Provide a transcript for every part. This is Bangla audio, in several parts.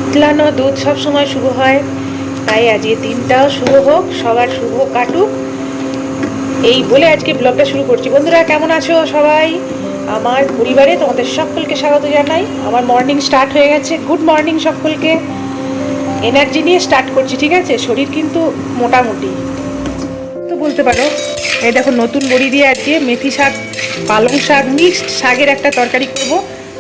উতলানো দুধ সব সময় শুভ হয়, তাই আজকে দিনটাও শুভ হোক, সবার শুভ কাটুক এই বলে আজকে ব্লগটা শুরু করছি। বন্ধুরা কেমন আছো সবাই? আমার পরিবারে তোমাদের সকলকে স্বাগত জানাই। আমার মর্নিং স্টার্ট হয়ে গেছে। গুড মর্নিং সকলকে। এনার্জি নিয়ে স্টার্ট করছি, ঠিক আছে? শরীর কিন্তু মোটামুটি তো বলতে পারো। এই দেখো নতুন বড়ি দিয়ে আজকে মেথি শাক, পালং শাক, মিক্সড শাকের একটা তরকারি করব।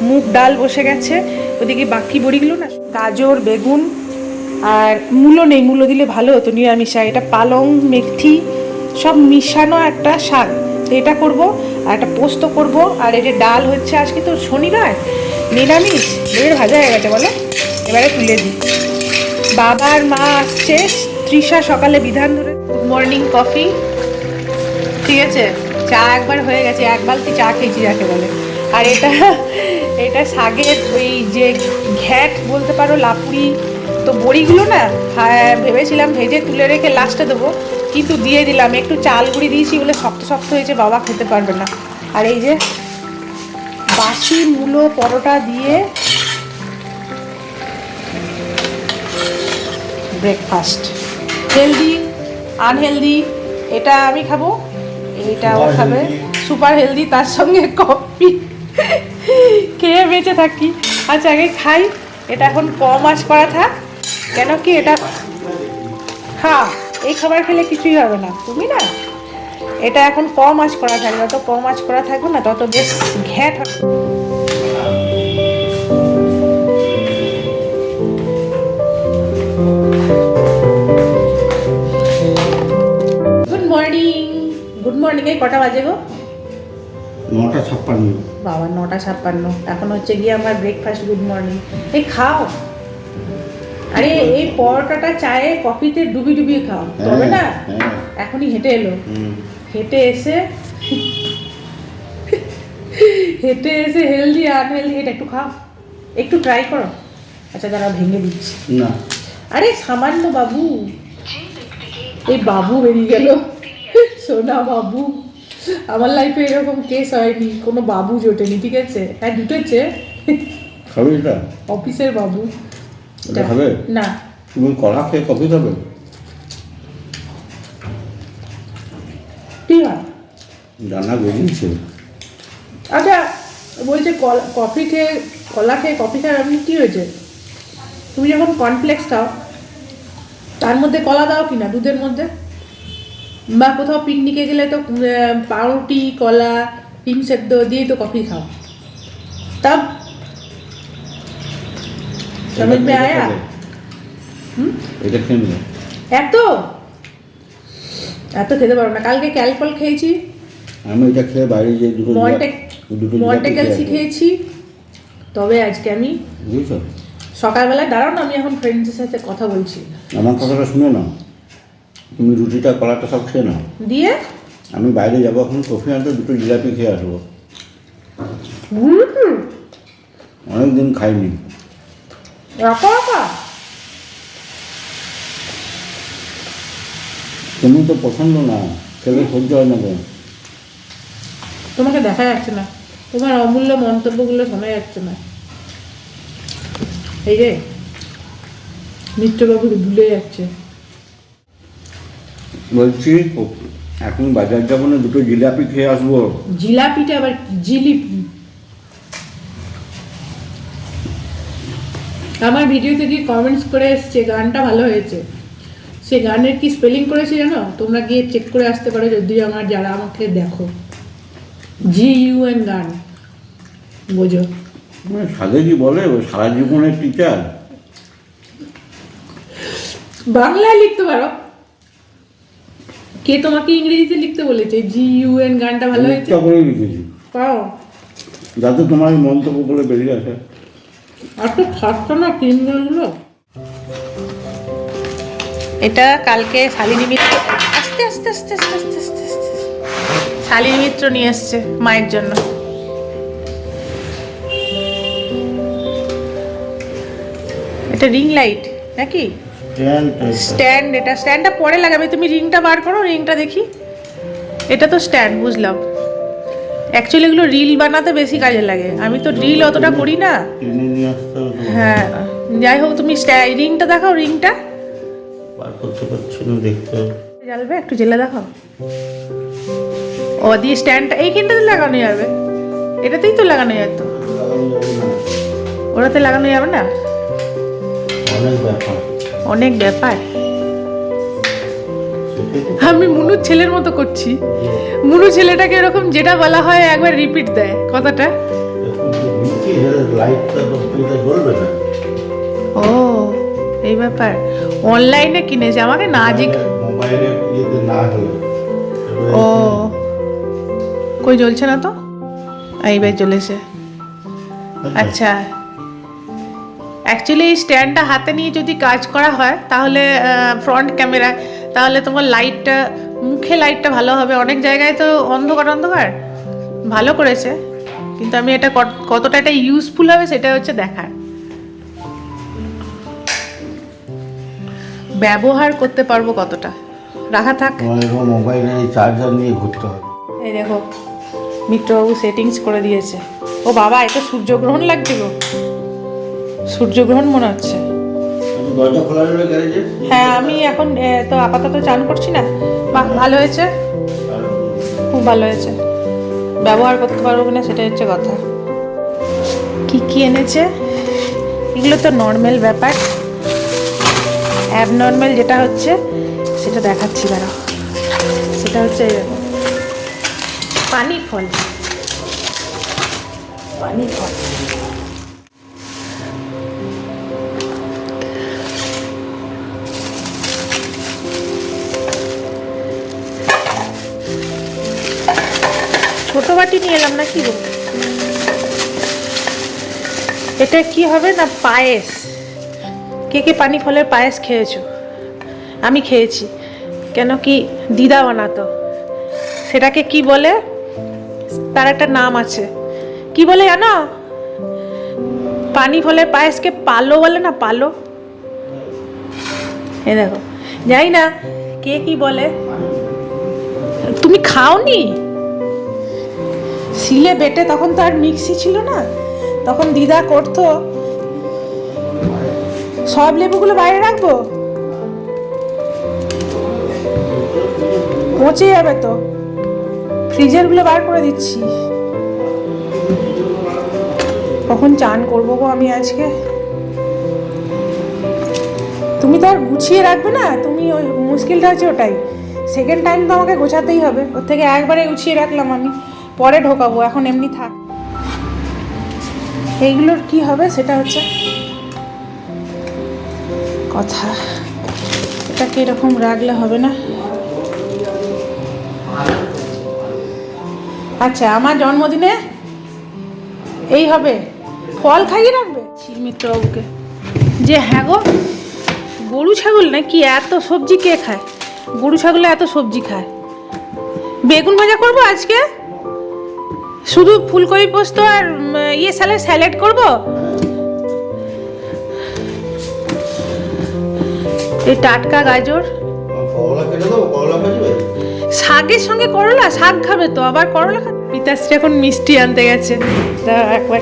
মুগ ডাল বসে গেছে, ওদিকে বাকি বড়িগুলো না, গাজর, বেগুন আর মূলো নেই, মূলো দিলে ভালো হতো, নিরামিষ শাক। এটা পালং মেথি সব মিশানো একটা শাক, তো এটা করবো। আর একটা পোস্ত করব। আর এটা ডাল হচ্ছে, আজকে তো শনিবার, নিরামিষ। বের ভাজা হয়ে গেছে বলো, এবারে তুলে দিই। বাবা আর মা আসছে। তৃষা সকালে বিধান ধরে গুড মর্নিং কফি, ঠিক আছে? চা একবার হয়ে গেছে, এক বালতি চা খেয়েছি যাকে বলে। আর এটা এটা শাকের ওই যে ঘ্যাট বলতে পারো, লাপুড়ি। তো বড়িগুলো না ভেবেছিলাম ভেজে তুলে রেখে লাস্টে দেবো, কিন্তু দিয়ে দিলাম। একটু চাল গুঁড়ি দিয়েছি বলে শক্ত শক্ত হয়েছে, বাবা খেতে পারবে না। আর এই যে বাসি মূলো পরোটা দিয়ে ব্রেকফাস্ট, হেলদি আনহেলদি, এটা আমি খাবো, এইটা ও খাবে। সুপার হেলদি, তার সঙ্গে কফি খেয়ে বেঁচে থাকি। আচ্ছা আগে খাই। এটা এখন কম আঁচ করা থাক, কেন কি এটা হ্যাঁ, এই খাবার খেলে কিছুই হবে না, তুমি না। এটা এখন কম আঁচ করা থাকবে, যত কম আঁচ করা থাকবে না তত বেশ ঘ্যাট হবে। Good morning, good morning. এই কটা বাজে গো? 9:56। বাবা 9:56, এখন হচ্ছে গিয়ে আমার ব্রেকফাস্ট। Good morning. এই খাও। আরে এই পরোটাটা চায়ে কফিতে ডুবি ডুবিয়ে খাও, তবে না। এখনই হেঁটে এলো, হেঁটে এসে হেলদি আনহেলদি এটা একটু খাও, একটু ট্রাই করো। আচ্ছা দাঁড়া, ভেঙে দিচ্ছি না, আরে সামান্য বাবু, এই বাবু বেরিয়ে গেল, সোনা বাবু। আমার লাইফে এরকম কেস হয়নি, কোনো বাবু জোটেনি, ঠিক আছে? হ্যাঁ জুটেছে, খাবে এটা? অফিসের বাবু। এটা খাবে না, তুমি কলা খেয়ে কফি খাবে? কি হয় জানা বেরিয়েছে। আচ্ছা, বলছে কফি খেয়ে, কলা খেয়ে কফি খায়, আপনি কী হয়েছে? তুমি যখন কর্নফ্লেক্স খাও তার মধ্যে কলা দাও কি না দুধের মধ্যে? বা কোথাও পিকনিকে গেলে তো পাউরুটি, কলা, ডিম সেদ্ধ দিয়েই তো কফি খাও। তব समझ में आया? এটা খেয়ে নেবে। এত এত খেতে পারো না। কালকে ক্যালকল খেয়েছি, আমি এটা খেয়ে বাইরে যে দুটো মন্টেক্যালসি খেয়েছি। তবে আজকে আমি বুঝেছো, সকালবেলায়, দাঁড়াও না, আমি এখন ফ্রেন্ডসের সাথে কথা বলছি। আমার কথাটা শুনে নাও, তুমি রুটিটা কলাটা সব খেয়ে নাও, দিয়ে আমি বাইরে যাবো এখন, কফি আনতে দুটো জিলাপি খেয়ে আসবো। অনেকদিন খাইনি। রাখা রাখা তুমি তো পছন্দ না, খেলে সহ্য হয় না তো। তোমাকে দেখা যাচ্ছে না, তোমার অমূল্য মন্তব্যগুলো শোনা যাচ্ছে না। এই যে মিত্রবাবুকে ভুলে যাচ্ছে। বলছি এখন বাজার যাবো না, দুটো জিলাপি খেয়ে আসবো। জিলাপিটা আবার কি? জিলিপি। আমার ভিডিওতে গিয়ে কমেন্টস করে এসছে গানটা ভালো হয়েছে। সে গানের কি স্পেলিং করেছে জানো? তোমরা গিয়ে চেক করে আসতে পারো যদি আমার, যারা আমাকে দেখো। GUN গান, বোঝো? সাদে কি বলে, ওই সারা জীবনের টিচার। বাংলায় লিখতে পারো। কে তোমাকে ইংরেজিতে লিখতে বলেছে? GUN গানটা ভালো হয়েছে করে লিখেছি, পাও, যাতে তোমার এই মন্তব্য বলে বেরিয়ে আসে। আর তো খাচ্ছ না ক্রিমগুলো। এটা কালকে শালিনী মিত্র, আস্তে আস্তে আস্তে আস্তে আস্তে আস্তে আস্তে শালিনী মিত্র নিয়ে এসছে মায়ের জন্য। এটা রিং লাইট নাকি স্ট্যান্ড? এটা স্ট্যান্ডটা পরে লাগাবে, তুমি রিংটা বার করো, রিংটা দেখি। এটা তো স্ট্যান্ড, বুঝলাম। অ্যাকচুয়ালি এগুলো রিল বানাতে বেশি কাজে লাগে, আমি তো রিল অতটা করি না। কিনে নিয়ে আসতে হবে। হ্যাঁ যাই হোক, তুমি রিংটা দেখাও, রিংটা বার করতে পারছি না, দেখতে হবে। জ্বালবে, একটু জেলে দেখাও। ও দিয়ে স্ট্যান্ডটা এইখানটাতে লাগানো যাবে, এটাতেই তো লাগানো যেত, ওটাতে লাগানো যাবে না? অনেক ব্যাপার। অনেক ব্যাপার। আমি মুনুর ছেলের মতো করছি। মুনু ছেলেটাকে এরকম যেটা বলা হয় একবার রিপিট দেয় কথাটা। লাইটটা জ্বলবে না। ও এই ব্যাপার, অনলাইনে কিনেছে, আমাকে না মোবাইলে ইয়েতে না হলে। ও কই জ্বলছে না তো, এইবার জ্বলেছে। আচ্ছা, অ্যাকচুয়ালি এই স্ট্যান্ডটা হাতে নিয়ে যদি কাজ করা হয় তাহলে ফ্রন্ট ক্যামেরা, তাহলে তোমার লাইটটা, মুখে লাইটটা ভালো হবে। অনেক জায়গায় তো অন্ধকার অন্ধকার, ভালো করেছে, কিন্তু আমি এটা কতটা এটা ইউজফুল হবে সেটা হচ্ছে দেখার। ব্যবহার করতে পারবো কতটা, রাখা থাক। মোবাইলে চার্জার নিয়ে ঘুরতে হবে। এই দেখো মিত্রবাবু সেটিংস করে দিয়েছে। ও বাবা, এটা সূর্যগ্রহণ লাগছে গো, সূর্যগ্রহণ মনে হচ্ছে। দরজা খোলা রইল গ্যারেজের? হ্যাঁ, আমি এখন তো আপাতত চান করছি না। বাহ, ভালো হয়েছে, খুব ভালো হয়েছে। ব্যবহার করতে পারবো কিনা সেটা হচ্ছে কথা। কি কি এনেছে এগুলো তো নর্মাল ব্যাপার, অ্যাবনর্মাল যেটা হচ্ছে সেটা দেখাচ্ছি। দাঁড়াও, সেটা হচ্ছে এরকম পানি ফল। পানি ফল ছোট বাটি নিয়ে এলাম না, কি বলবো, এটা কি হবে না, পায়েস। কে কে পানি ফলের পায়েস খেয়েছো? আমি খেয়েছি। কেন কি দিদা বানাতো, সেটাকে কি বলে, তার একটা নাম আছে, কি বলে জানো? পানি ফলের পায়েসকে পালো বলে না, পালো। এ দেখো, জানি না কে কি বলে। তুমি খাওনি? শিলে বেটে, তখন তো আর মিক্সি ছিল না, তখন দিদা করতো। সব লেবুগুলো বাইরে রাখবো, পচে যাবে তো। ফ্রিজের গুলো বার করে দিচ্ছি। কখন চান করবো গো আমি আজকে? তুমি তো আর গুছিয়ে রাখবে না, তুমি ওই মুশকিলটা হচ্ছে ওটাই। সেকেন্ড টাইম তো আমাকে গোছাতেই হবে, ওর থেকে একবারে গুছিয়ে রাখলাম আমি, পরে ঢোকাবো, এখন এমনি থাক। এইগুলোর কি হবে সেটা হচ্ছে কথা। এটাকে এরকম রাখলে হবে না। আচ্ছা, আমার জন্মদিনে এই হবে, ফল খাইয়ে রাখবে মিত্রবাবুকে। যে হ্যাঁ গো, গরু ছাগল নাকি এত সবজি কে খায়? গরু ছাগলে এত সবজি খায়। বেগুন ভাজা করবো আজকে, শুধু ফুলকপি পোস্ত আর স্যালাড করব। এই টাটকা গাজর, শাকের সঙ্গে করলা, শাক খাবে তো, আবার করলা খাবে। পিতাশ্রী এখন মিষ্টি আনতে গেছে, একবার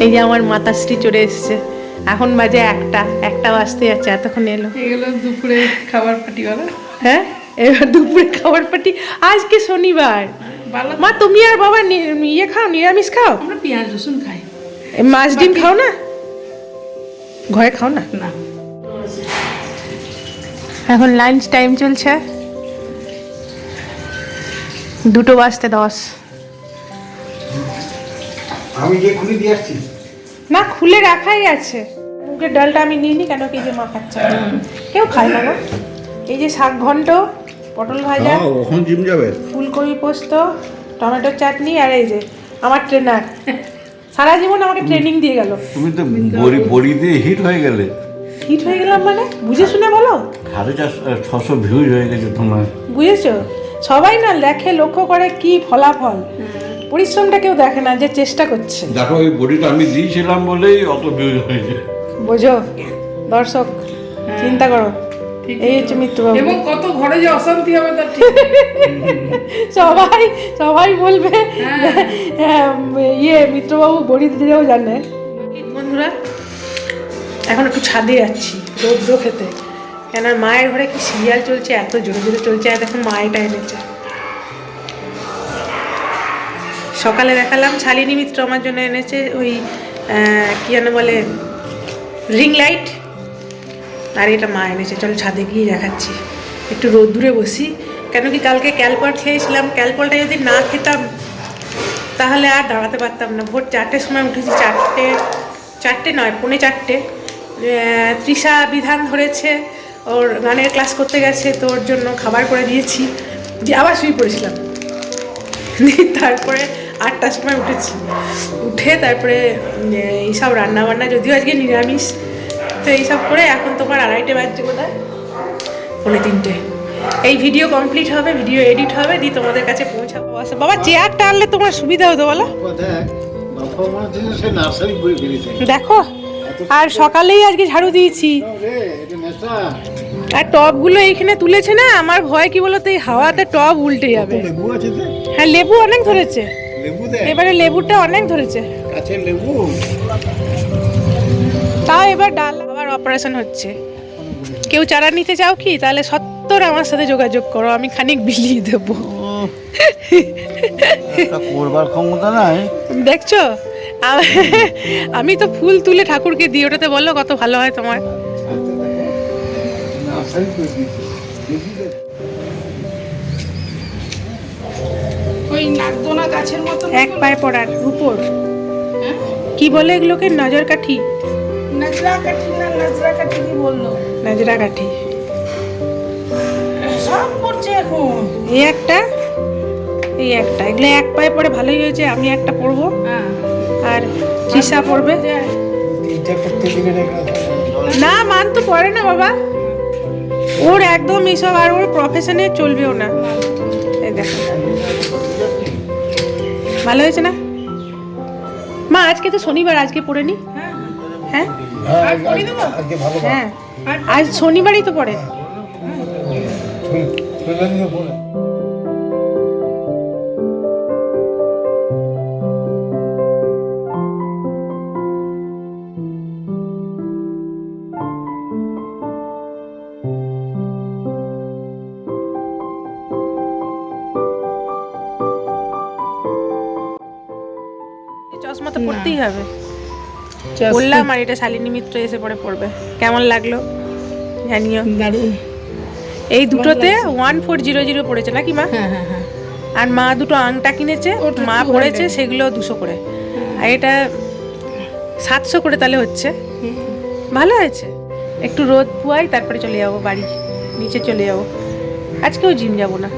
এই যে আমার মাতাশ্রী চলে এসছে। এখন বাজে একটা বাজতে যাচ্ছে, এতক্ষণ এলো। এগুলো দুপুরে খাবার পার্টি বলো। হ্যাঁ, এবার দুপুরে খাবার পার্টি। আজকে শনিবার। ভালো, মা তুমি আর বাবা ইয়ে খাও, নিরামিষ খাও? আমরা পেঁয়াজ রসুন খাই মাছ ডিম খাও না? ঘরে খাও না? না। এখন লাঞ্চ টাইম চলছে, 2:10। আমি যে খুলে দিয়ে আসছি না, খুলে রাখাই আছে। মুগের ডালটা আমি নিইনি, কেন কি যে মা খাচ্ছে, কেউ খায় না গো। এই যে শাক ঘন্ট, পটল ভাজা, ওখানে জিম যাবে, ফুলকপি পোস্ত, টমেটোর চাটনি, আর এই যে আমার ট্রেনার সারা জীবন আমাকে ট্রেনিং দিয়ে গেল। তুমি তো বড়ি দিয়ে হিট হয়ে গেলে। হিট হয়ে গেলাম মানে? বুঝে শুনে বলো। 650 ভিউজ হয়ে গেছে তোমার, বুঝেছো? সবাই না দেখে, লক্ষ্য করে কি ফলাফল, পরিশ্রমটা কেউ দেখে না, যে চেষ্টা করছে। দেখো এই বডিটা আমি দিয়েছিলাম বলেই অত ভিউজ হয়েছে। বোঝো দর্শক, চিন্তা করো। ঠিক এই হচ্ছে মিত্রবাবু। এবং কত ঘরে যে অশান্তি হবে তার ঠিক নেই। সবাই সবাই বলবে হ্যাঁ। মিত্রবাবু বড়ি দিতেও জানে। বন্ধুরা এখন একটু ছাদে যাচ্ছি রৌদ্র খেতে, কেন মায়ের ঘরে কি সিরিয়াল চলছে, এত জোরে জোরে চলছে। আর দেখুন মা এটা এনেছে, সকালে দেখালাম শালিনী মিত্র আমার জন্য এনেছে ওই কি যেন বলে রিং লাইট, আর এটা মা এনেছে। চলো ছাদে গিয়ে দেখাচ্ছি, একটু রোদ্দুরে বসি। কেন কি কালকে ক্যালপল খেয়েছিলাম, ক্যালপলটা যদি না খেতাম তাহলে আর দাঁড়াতে পারতাম না। ভোর 4টের সময় উঠেছি, 4টে নয় 4:45। তৃষা বিধান ধরেছে, ওর গানের ক্লাস করতে গেছে, তো ওর জন্য খাবার করে দিয়েছি, যে আবার শুয়ে পড়েছিলাম। তারপরে 8টার সময় উঠেছি, উঠে তারপরে এইসব রান্নাবান্না, যদিও আজকে নিরামিষ, তো এইসব করে এখন তোমার 2:30 বাজছে কোথায়, 2:45। এই ভিডিও কমপ্লিট হবে, ভিডিও এডিট হবে, দিয়ে তোমাদের কাছে পৌঁছাবো। বাবা চেয়ারটা আনলে তোমার সুবিধা হতো বলো। দেখো, আর সকালেই আজকে ঝাড়ু দিয়েছি, আর টবগুলো এইখানে তুলেছে না, আমার ভয় কি বলতো এই হাওয়াতে টব উল্টে যাবে। হ্যাঁ লেবু অনেক ধরেছে, এবারে লেবুটা অনেক ধরেছে, তাও এবার ডাল আবার অপারেশন হচ্ছে। কেউ চারা নিতে চাও কি, তাহলে 70 আমার সাথে যোগাযোগ করো, আমি খানিক বিলিয়ে দেবো। করবার ক্ষমতা নাই। দেখছো আমি তো ফুল তুলে ঠাকুরকে দিই, ওটাতে বলো কত ভালো হয় তোমার। ওই নাকদোনা গাছের মতো এক পায়ে পড়ার উপর কি বলে এগুলোকে, নজর কাঠি, নাজরা কাঠি না নাজরা কাঠি কি বললো, নাজরা কাঠি সব পড়ছে এখন। এই একটা, এগুলো এক পায়ে পড়ে ভালোই হয়েছে। আমি একটা পরবো, হ্যাঁ আর তৃষা পড়বে। না মান তো পড়ে না বাবা, ওর একদম এইসব, আর ওর প্রফেশনে চলবেও না। এই দেখো ভালো হয়েছে না মা? আজকে তো শনিবার, আজকে পড়ে নি। হ্যাঁ হ্যাঁ, আজ শনিবারই তো পড়ে। চশমা তো পড়তেই হবে, বললাম। আর এটা শালিনী মিত্র এসে পরে পড়বে। কেমন লাগলো জানিও। দারুণ। এই দুটোতে 1400 পড়েছে নাকি মা? হ্যাঁ হ্যাঁ হ্যাঁ। আর মা দুটো আংটা কিনেছে, মা পড়েছে, সেগুলো 200 করে, আর এটা 700 করে, তাহলে হচ্ছে ভালো হয়েছে। একটু রোদ পুয়াই, তারপরে চলে যাবো বাড়ি, নিচে চলে যাবো। আজকেও জিম যাবো না।